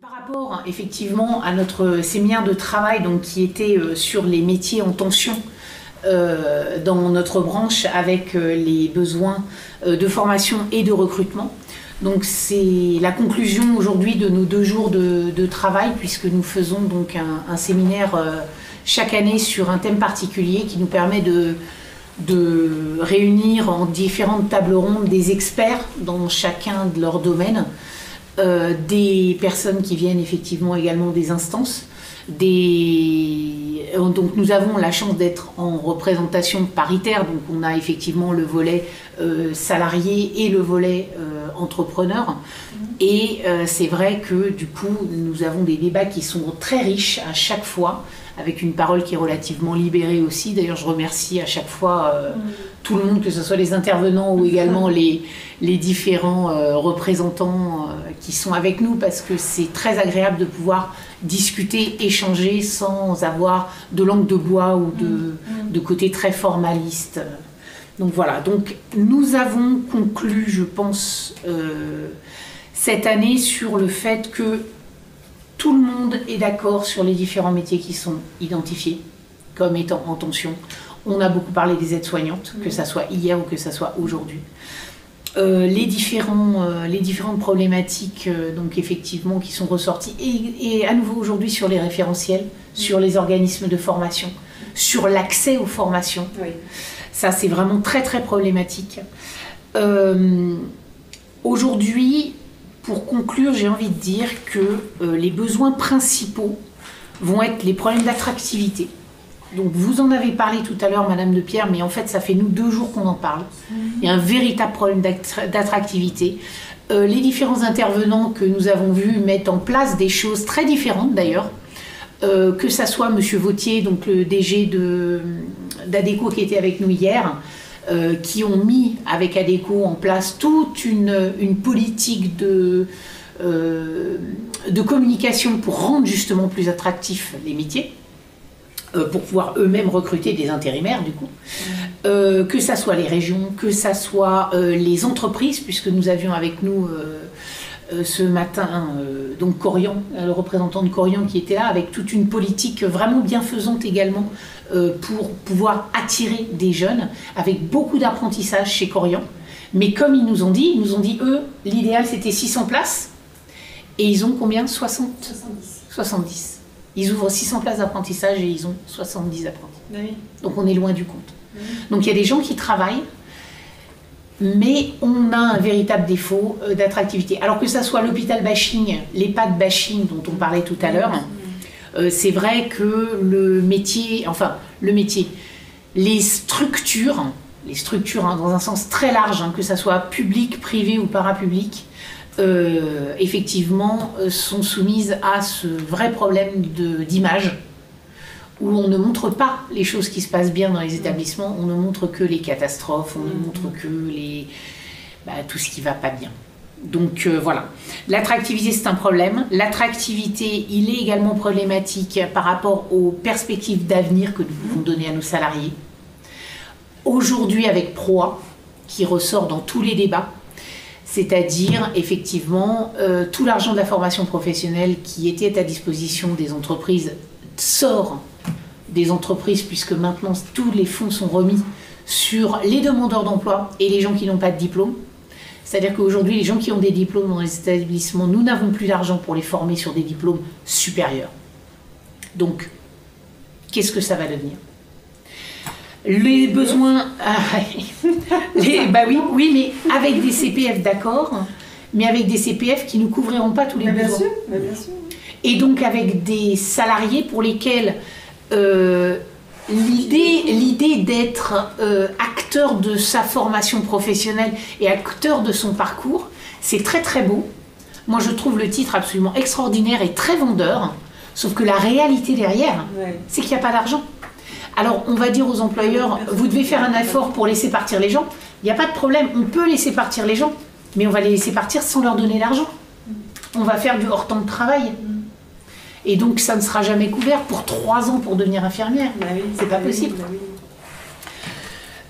Par rapport effectivement à notre séminaire de travail donc, qui était sur les métiers en tension dans notre branche avec les besoins de formation et de recrutement. Donc c'est la conclusion aujourd'hui de nos 2 jours de travail puisque nous faisons donc un séminaire chaque année sur un thème particulier qui nous permet de réunir en différentes tables rondes des experts dans chacun de leurs domaines. Des personnes qui viennent effectivement également des instances. Donc nous avons la chance d'être en représentation paritaire, donc on a effectivement le volet salarié et le volet entrepreneur. Et c'est vrai que du coup nous avons des débats qui sont très riches à chaque fois, avec une parole qui est relativement libérée aussi. D'ailleurs je remercie à chaque fois tout le monde, que ce soit les intervenants ou également les différents représentants qui sont avec nous, parce que c'est très agréable de pouvoir discuter, échanger sans avoir de langue de bois ou de côté très formaliste. Donc voilà, donc nous avons conclu, je pense, cette année sur le fait que tout le monde est d'accord sur les différents métiers qui sont identifiés comme étant en tension. On a beaucoup parlé des aides-soignantes, que ça soit hier ou que ça soit aujourd'hui. Les différentes problématiques donc effectivement qui sont ressorties et à nouveau aujourd'hui sur les référentiels, sur les organismes de formation, sur l'accès aux formations. Oui. Ça c'est vraiment très très problématique. Aujourd'hui, pour conclure, j'ai envie de dire que les besoins principaux vont être les problèmes d'attractivité. Donc vous en avez parlé tout à l'heure, Madame de Pierre, mais en fait ça fait nous 2 jours qu'on en parle. Il y a un véritable problème d'attractivité. Les différents intervenants que nous avons vus mettent en place des choses très différentes d'ailleurs. Que ça soit Monsieur Vautier, donc le DG d'Adecco qui était avec nous hier, qui ont mis avec Adecco en place toute une politique de communication pour rendre justement plus attractifs les métiers. Pour pouvoir eux-mêmes recruter des intérimaires du coup, que ça soit les régions, que ça soit les entreprises, puisque nous avions avec nous ce matin donc Corian, le représentant de Corian qui était là, avec toute une politique vraiment bienfaisante également pour pouvoir attirer des jeunes, avec beaucoup d'apprentissage chez Corian. Mais comme ils nous ont dit eux, l'idéal c'était 600 places, et ils ont combien? 70. Ils ouvrent 600 places d'apprentissage et ils ont 70 apprentis. Oui. Donc on est loin du compte. Oui. Donc il y a des gens qui travaillent, mais on a un véritable défaut d'attractivité. Alors que ça soit l'hôpital bashing, l'EHPAD bashing dont on parlait tout à l'heure, c'est vrai que les structures dans un sens très large, que ça soit public, privé ou parapublic, effectivement sont soumises à ce vrai problème d'image où on ne montre pas les choses qui se passent bien dans les établissements, on ne montre que les catastrophes, on ne montre que tout ce qui ne va pas bien. Donc voilà, l'attractivité c'est un problème. L'attractivité, il est également problématique par rapport aux perspectives d'avenir que nous pouvons donner à nos salariés. Aujourd'hui avec Proa, qui ressort dans tous les débats, c'est-à-dire effectivement tout l'argent de la formation professionnelle qui était à disposition des entreprises sort des entreprises, puisque maintenant tous les fonds sont remis sur les demandeurs d'emploi et les gens qui n'ont pas de diplôme. C'est-à-dire qu'aujourd'hui, les gens qui ont des diplômes dans les établissements, nous n'avons plus d'argent pour les former sur des diplômes supérieurs. Donc, qu'est-ce que ça va devenir ? Les besoins... oui, mais avec des CPF, d'accord, mais avec des CPF qui ne couvriront pas tous les besoins. Bien sûr, bien sûr. Et donc avec des salariés pour lesquels l'idée d'être acteur de sa formation professionnelle et acteur de son parcours, c'est très très beau. Moi je trouve le titre absolument extraordinaire et très vendeur, sauf que la réalité derrière, c'est qu'il n'y a pas d'argent. Alors, on va dire aux employeurs, vous devez faire un effort pour laisser partir les gens. Il n'y a pas de problème, on peut laisser partir les gens, mais on va les laisser partir sans leur donner l'argent. On va faire du hors-temps de travail. Et donc, ça ne sera jamais couvert pour 3 ans pour devenir infirmière. C'est pas possible.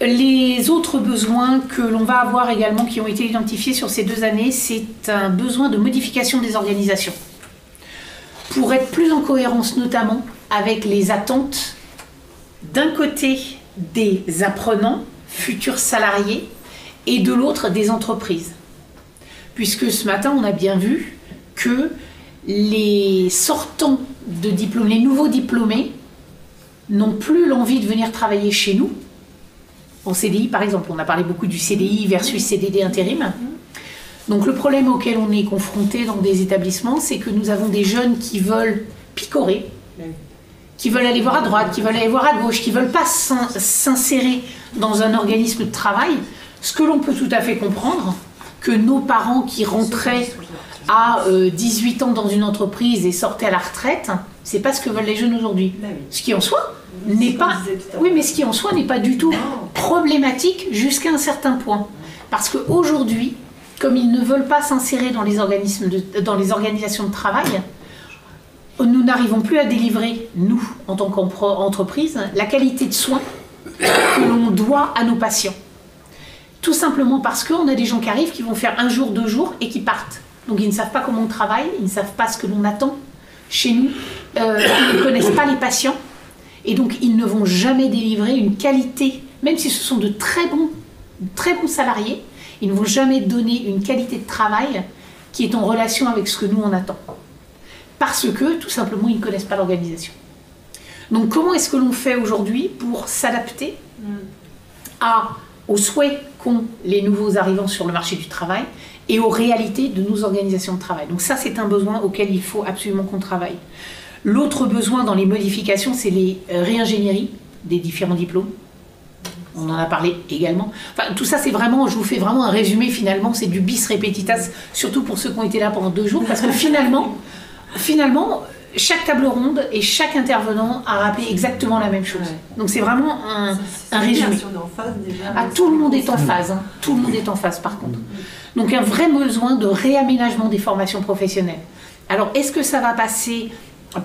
Les autres besoins que l'on va avoir également, qui ont été identifiés sur ces 2 années, c'est un besoin de modification des organisations. pour être plus en cohérence notamment avec les attentes d'un côté des apprenants, futurs salariés, et de l'autre des entreprises. Puisque ce matin, on a bien vu que les sortants de diplôme, les nouveaux diplômés, n'ont plus l'envie de venir travailler chez nous, en CDI par exemple. On a parlé beaucoup du CDI versus CDD intérim. Donc le problème auquel on est confronté dans des établissements, c'est que nous avons des jeunes qui veulent picorer, qui veulent aller voir à droite, qui veulent aller voir à gauche, qui ne veulent pas s'insérer dans un organisme de travail, ce que l'on peut tout à fait comprendre, que nos parents qui rentraient à 18 ans dans une entreprise et sortaient à la retraite, c'est pas ce que veulent les jeunes aujourd'hui. Ce qui en soi n'est pas, oui, mais ce qui en soi n'est pas du tout problématique jusqu'à un certain point, parce qu'aujourd'hui, comme ils ne veulent pas s'insérer dans les organisations de travail, nous n'arrivons plus à délivrer, nous, en tant qu'entreprise, la qualité de soins que l'on doit à nos patients. Tout simplement parce qu'on a des gens qui arrivent, qui vont faire 1 jour, 2 jours et qui partent. Donc ils ne savent pas comment on travaille, ils ne savent pas ce que l'on attend chez nous, ils ne connaissent pas les patients et donc ils ne vont jamais délivrer une qualité, même si ce sont de très bons salariés, ils ne vont jamais donner une qualité de travail qui est en relation avec ce que nous on attend. Parce que tout simplement ils ne connaissent pas l'organisation. Donc comment est-ce que l'on fait aujourd'hui pour s'adapter aux souhaits qu'ont les nouveaux arrivants sur le marché du travail et aux réalités de nos organisations de travail. Donc ça, c'est un besoin auquel il faut absolument qu'on travaille. L'autre besoin dans les modifications, c'est les réingénieries des différents diplômes. On en a parlé également. Enfin, tout ça, c'est vraiment, je vous fais vraiment un résumé finalement, c'est du bis repetitas, surtout pour ceux qui ont été là pendant 2 jours, parce que finalement, chaque table ronde et chaque intervenant a rappelé exactement la même chose. Ouais. Donc c'est vraiment un résumé. Si on est en phase déjà. Ah, tout le monde est en phase. Hein. Tout le monde est en phase par contre. Donc un vrai besoin de réaménagement des formations professionnelles. Alors est-ce que ça va passer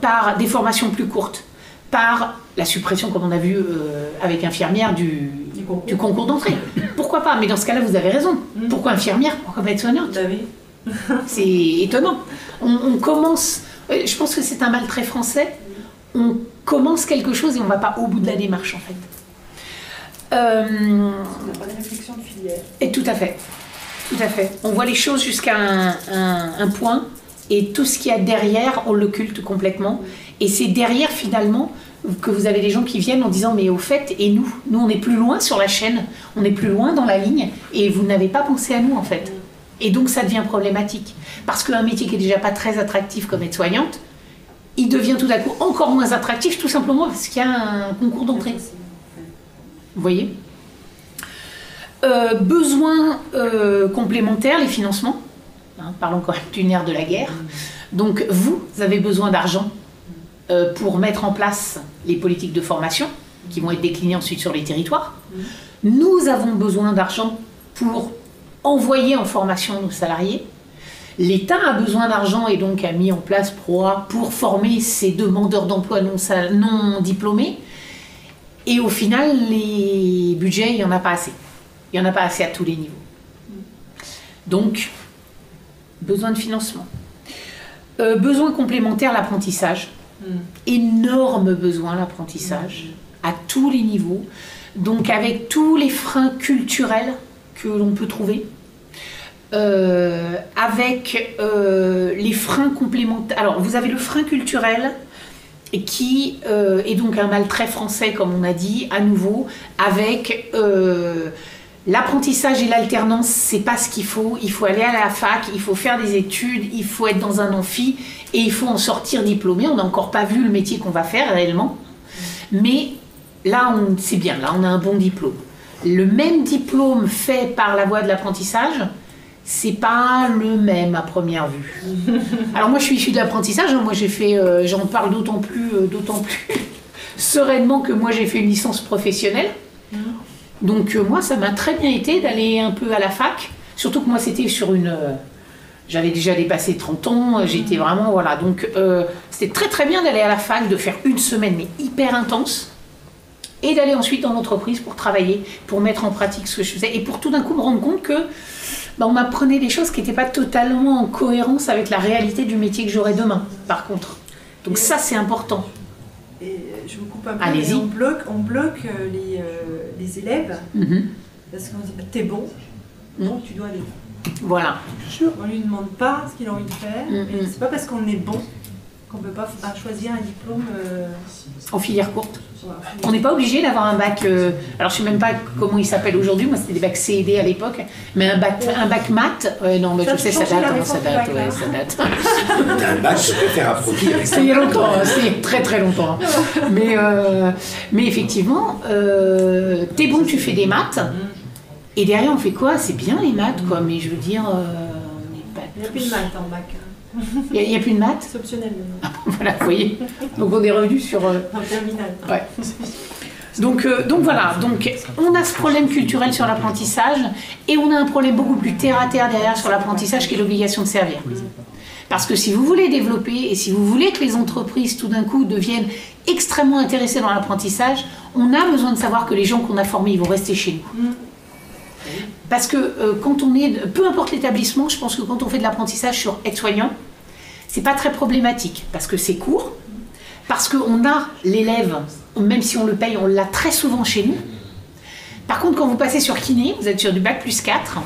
par des formations plus courtes, par la suppression, comme on a vu avec infirmière, du concours d'entrée? Pourquoi pas? Mais dans ce cas-là, vous avez raison. Pourquoi infirmière? Pourquoi pas aide-soignante? C'est étonnant. On commence... Je pense que c'est un mal très français. On commence quelque chose et on ne va pas au bout de la démarche, en fait. On n'a pas de réflexion de filière. Et tout à fait. Tout à fait. On voit les choses jusqu'à un point et tout ce qu'il y a derrière, on l'occulte complètement. Et c'est derrière, finalement, que vous avez des gens qui viennent en disant « Mais au fait, et nous? Nous, on est plus loin sur la chaîne, on est plus loin dans la ligne et vous n'avez pas pensé à nous, en fait. » Et donc, ça devient problématique. Parce qu'un métier qui est déjà pas très attractif comme aide-soignante, il devient tout à coup encore moins attractif, tout simplement parce qu'il y a un concours d'entrée. Vous voyez? Besoins complémentaires, les financements. Hein, parlons quand même du nerf de la guerre. Donc, vous avez besoin d'argent pour mettre en place les politiques de formation qui vont être déclinées ensuite sur les territoires. Nous avons besoin d'argent pour envoyer en formation nos salariés. L'État a besoin d'argent et donc a mis en place PROA pour former ces demandeurs d'emploi non diplômés. Et au final, les budgets, il n'y en a pas assez. Il n'y en a pas assez à tous les niveaux. Donc, besoin de financement. Besoin complémentaire, l'apprentissage. Énorme besoin, l'apprentissage, à tous les niveaux. Donc, avec tous les freins culturels que l'on peut trouver. Avec les freins complémentaires. Alors, vous avez le frein culturel qui est donc un mal très français, comme on a dit, à nouveau, avec l'apprentissage et l'alternance, c'est pas ce qu'il faut. Il faut aller à la fac, il faut faire des études, il faut être dans un amphi et il faut en sortir diplômé. On n'a encore pas vu le métier qu'on va faire réellement, mais là, c'est bien, là, on a un bon diplôme. Le même diplôme fait par la voie de l'apprentissage, c'est pas le même à première vue. Alors moi je suis issue de l'apprentissage, moi j'ai fait, j'en parle d'autant plus sereinement que moi j'ai fait une licence professionnelle. Donc moi ça m'a très bien été d'aller un peu à la fac, surtout que moi c'était sur une... j'avais déjà dépassé 30 ans, j'étais vraiment, voilà, donc c'était très très bien d'aller à la fac, de faire une semaine mais hyper intense, et d'aller ensuite dans l'entreprise pour travailler, pour mettre en pratique ce que je faisais, et pour tout d'un coup me rendre compte que on m'apprenait des choses qui n'étaient pas totalement en cohérence avec la réalité du métier que j'aurai demain, par contre. Donc ça, c'est important. Et je vous coupe un peu, allez-y. on bloque les élèves parce qu'on dit t'es bon, donc tu dois aller. Voilà. On lui demande pas ce qu'il a envie de faire. Et c'est pas parce qu'on est bon qu'on peut pas choisir un diplôme en filière courte. On n'est pas obligé d'avoir un bac. Alors je sais même pas comment il s'appelle aujourd'hui. Moi c'était des bacs C et D à l'époque, mais un bac maths. Non, mais je sais ça date. Ça date. Un bac, je préfère approfondir. C'est il y a longtemps. C'est très très longtemps. Mais effectivement, t'es bon, tu fais des maths. Et derrière, on fait quoi? C'est bien les maths, quoi, mais je veux dire, on n'est pas. Il n'y a plus de maths en bac. Il n'y a plus de maths? C'est optionnel maintenant. Voilà, vous voyez. Donc on est revenu sur. En terminale. Ouais. Donc voilà, donc on a ce problème culturel sur l'apprentissage et on a un problème beaucoup plus terre à terre derrière sur l'apprentissage qui est l'obligation de servir. Parce que si vous voulez développer et si vous voulez que les entreprises tout d'un coup deviennent extrêmement intéressées dans l'apprentissage, on a besoin de savoir que les gens qu'on a formés, ils vont rester chez nous. Parce que quand on est, peu importe l'établissement, je pense que quand on fait de l'apprentissage sur aide-soignant, c'est pas très problématique parce que c'est court, parce qu'on a l'élève, même si on le paye, on l'a très souvent chez nous. Par contre, quand vous passez sur kiné, vous êtes sur du bac +4.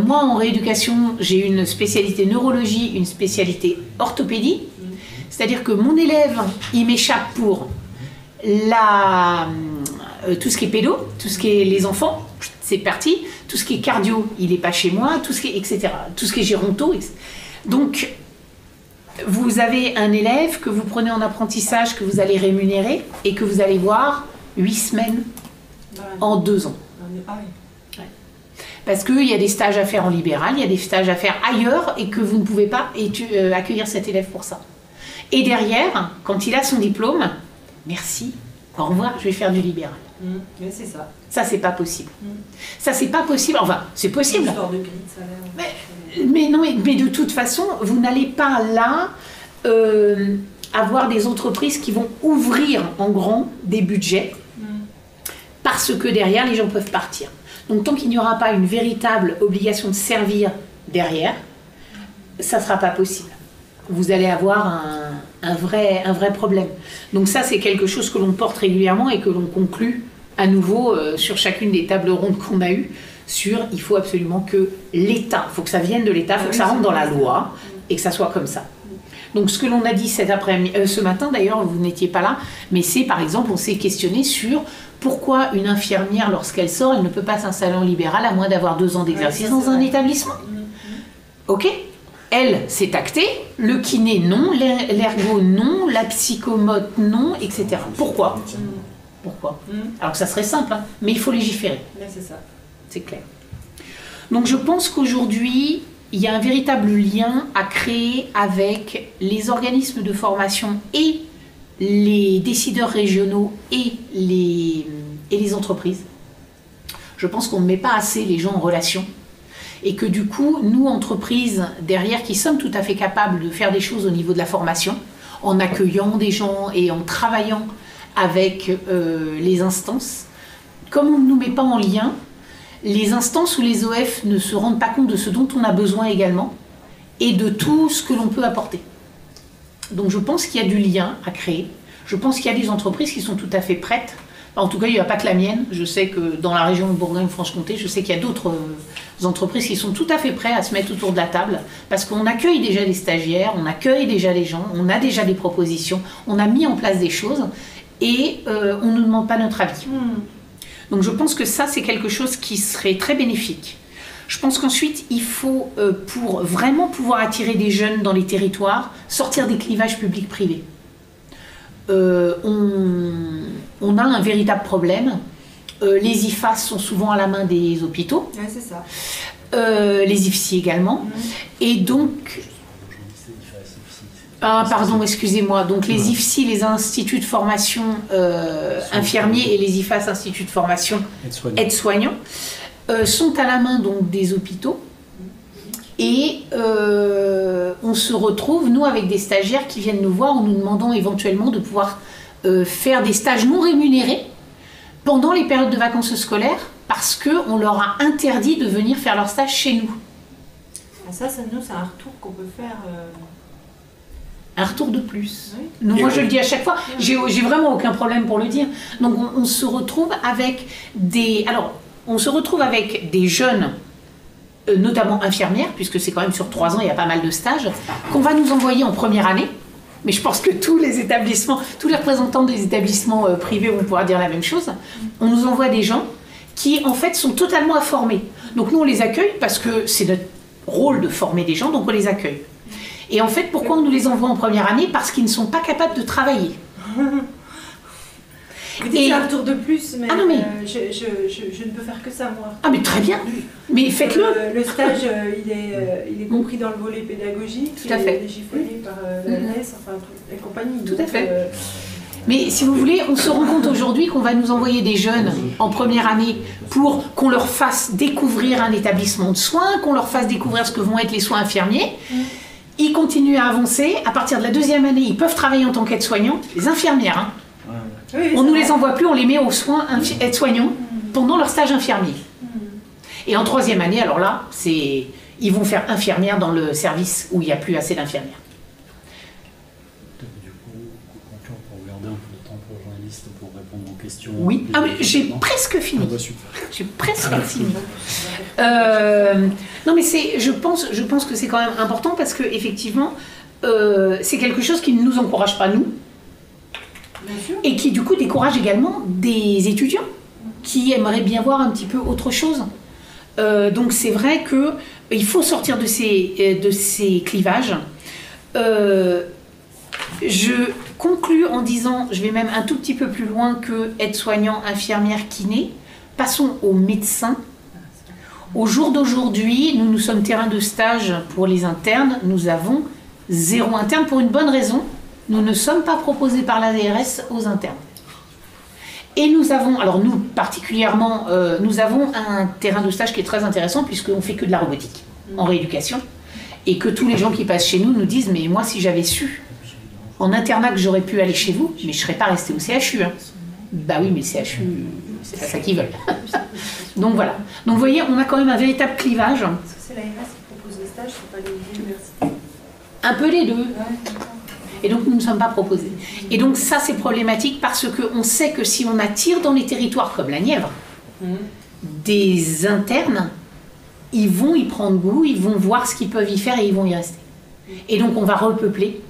Moi, en rééducation, j'ai une spécialité neurologie, une spécialité orthopédie. C'est-à-dire que mon élève, il m'échappe pour tout ce qui est pédo, tout ce qui est les enfants, c'est parti. Tout ce qui est cardio, il n'est pas chez moi, tout ce qui est, etc. Tout ce qui est géronto, etc. Donc, vous avez un élève que vous prenez en apprentissage, que vous allez rémunérer et que vous allez voir 8 semaines en 2 ans. Ouais. Parce qu'il y a des stages à faire en libéral, il y a des stages à faire ailleurs et que vous ne pouvez pas accueillir cet élève pour ça. Et derrière, quand il a son diplôme, merci, au revoir, je vais faire du libéral. Mais c'est ça. Ça, c'est pas possible. Ça, c'est pas possible. Enfin, c'est possible. Une histoire de grille de salaire. Mais non, mais de toute façon, vous n'allez pas là avoir des entreprises qui vont ouvrir en grand des budgets parce que derrière, les gens peuvent partir. Donc, tant qu'il n'y aura pas une véritable obligation de servir derrière, ça ne sera pas possible. Vous allez avoir un vrai problème. Donc ça, c'est quelque chose que l'on porte régulièrement et que l'on conclut à nouveau sur chacune des tables rondes qu'on a eues sur il faut absolument que l'État, il faut que ça vienne de l'État, il faut que ça rentre dans la loi et que ça soit comme ça. Donc ce que l'on a dit ce matin, d'ailleurs, vous n'étiez pas là, mais c'est par exemple, on s'est questionné sur pourquoi une infirmière, lorsqu'elle sort, elle ne peut pas s'installer en libéral à moins d'avoir 2 ans d'exercice dans un établissement. Ok ? Elle, c'est acté, le kiné non, l'ergo non, la psychomote non, etc. Pourquoi ? Pourquoi ? Alors que ça serait simple, hein, mais il faut légiférer. C'est ça. C'est clair. Donc je pense qu'aujourd'hui, il y a un véritable lien à créer avec les organismes de formation et les décideurs régionaux et les entreprises. Je pense qu'on ne met pas assez les gens en relation. Et que du coup, nous, entreprises, derrière, qui sommes tout à fait capables de faire des choses au niveau de la formation, en accueillant des gens et en travaillant avec les instances, comme on ne nous met pas en lien, les instances ou les OF ne se rendent pas compte de ce dont on a besoin également et de tout ce que l'on peut apporter. Donc je pense qu'il y a du lien à créer. Je pense qu'il y a des entreprises qui sont tout à fait prêtes. En tout cas, il n'y a pas que la mienne. Je sais que dans la région de Bourgogne-Franche-Comté, je sais qu'il y a d'autres entreprises qui sont tout à fait prêtes à se mettre autour de la table parce qu'on accueille déjà des stagiaires, on accueille déjà des gens, on a déjà des propositions, on a mis en place des choses et on ne nous demande pas notre avis. Donc je pense que ça, c'est quelque chose qui serait très bénéfique. Je pense qu'ensuite, il faut, pour vraiment pouvoir attirer des jeunes dans les territoires, sortir des clivages publics-privés. On a un véritable problème. Les IFAS sont souvent à la main des hôpitaux. Ouais, c'est ça. Les IFSI également. Et donc... Ah, pardon, excusez-moi. Donc les IFSI, les instituts de formation infirmiers et les IFAS, instituts de formation aides-soignants, sont à la main donc des hôpitaux. Et on se retrouve, nous, avec des stagiaires qui viennent nous voir en nous demandant éventuellement de pouvoir faire des stages non rémunérés pendant les périodes de vacances scolaires parce qu'on leur a interdit de venir faire leur stage chez nous. Ça nous, c'est un retour qu'on peut faire un retour de plus. Oui. Donc, moi, Et je le dis à chaque fois, j'ai vraiment aucun problème pour le dire. Donc, on se retrouve avec des... Alors, on se retrouve avec des jeunes, notamment infirmières, puisque c'est quand même sur 3 ans, il y a pas mal de stages, qu'on va nous envoyer en première année. Mais je pense que tous les établissements, tous les représentants des établissements privés vont pouvoir dire la même chose. On nous envoie des gens qui, en fait, sont totalement informés. Donc, nous, on les accueille parce que c'est notre rôle de former des gens, donc on les accueille. Et en fait, pourquoi on nous les envoie en première année? Parce qu'ils ne sont pas capables de travailler. Vous dites c'est un retour de plus, mais, Ah non, mais... je ne peux faire que ça, moi. Ah mais très bien, mais faites-le. Le stage, il est compris dans le volet pédagogique. Tout à fait. Il est giffonné par l'ANS, enfin, et compagnie. Tout à fait. Mais si vous voulez, on se rend compte aujourd'hui qu'on va nous envoyer des jeunes en première année pour qu'on leur fasse découvrir un établissement de soins, qu'on leur fasse découvrir ce que vont être les soins infirmiers. Ils continuent à avancer. À partir de la 2e année, ils peuvent travailler en tant qu'aides-soignants. Les infirmières, hein. Oui, On ne nous les envoie plus, on les met aux soins aides-soignants pendant leur stage infirmier. Et en 3e année, alors là, ils vont faire infirmière dans le service où il n'y a plus assez d'infirmières. Du coup, on peut regarder un peu de temps pour le journaliste pour répondre aux questions. Oui, ah, mais j'ai presque fini. Ah bah super. J'ai presque fini. Non, mais je pense que c'est quand même important parce que effectivement, c'est quelque chose qui ne nous encourage pas nous. Bien sûr. Et qui du coup décourage également des étudiants qui aimeraient bien voir un petit peu autre chose. Donc c'est vrai qu'il faut sortir de ces clivages. Je conclus en disant, je vais même un tout petit peu plus loin que aide-soignant, infirmière, kiné. Passons aux médecins. Au jour d'aujourd'hui, nous sommes terrain de stage pour les internes. Nous avons 0 interne pour une bonne raison. Nous ne sommes pas proposés par l'ARS aux internes. Et nous avons, alors nous particulièrement, nous avons un terrain de stage qui est très intéressant puisqu'on ne fait que de la robotique en rééducation. Et que tous les gens qui passent chez nous nous disent, mais moi si j'avais su en internat que j'aurais pu aller chez vous, mais je ne serais pas restée au CHU. Hein. Bah oui, mais CHU, c'est pas ça qu'ils veulent. Donc voilà. Donc vous voyez, on a quand même un véritable clivage. Parce que c'est l'ARS qui propose les stages, c'est pas les universités. Un peu les deux. Et donc nous ne sommes pas proposés. Et donc ça c'est problématique parce qu'on sait que si on attire dans les territoires comme la Nièvre, des internes, ils vont y prendre goût, ils vont voir ce qu'ils peuvent y faire et ils vont y rester. Et donc on va repeupler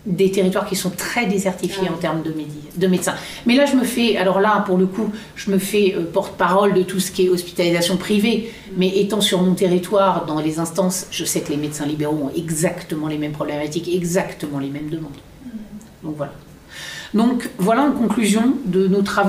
des territoires qui sont très désertifiés en termes de médecins. Mais là je me fais, alors là pour le coup, je me fais porte-parole de tout ce qui est hospitalisation privée, mais étant sur mon territoire, dans les instances, je sais que les médecins libéraux ont exactement les mêmes problématiques, exactement les mêmes demandes. Donc voilà. Donc voilà en conclusion de nos travaux.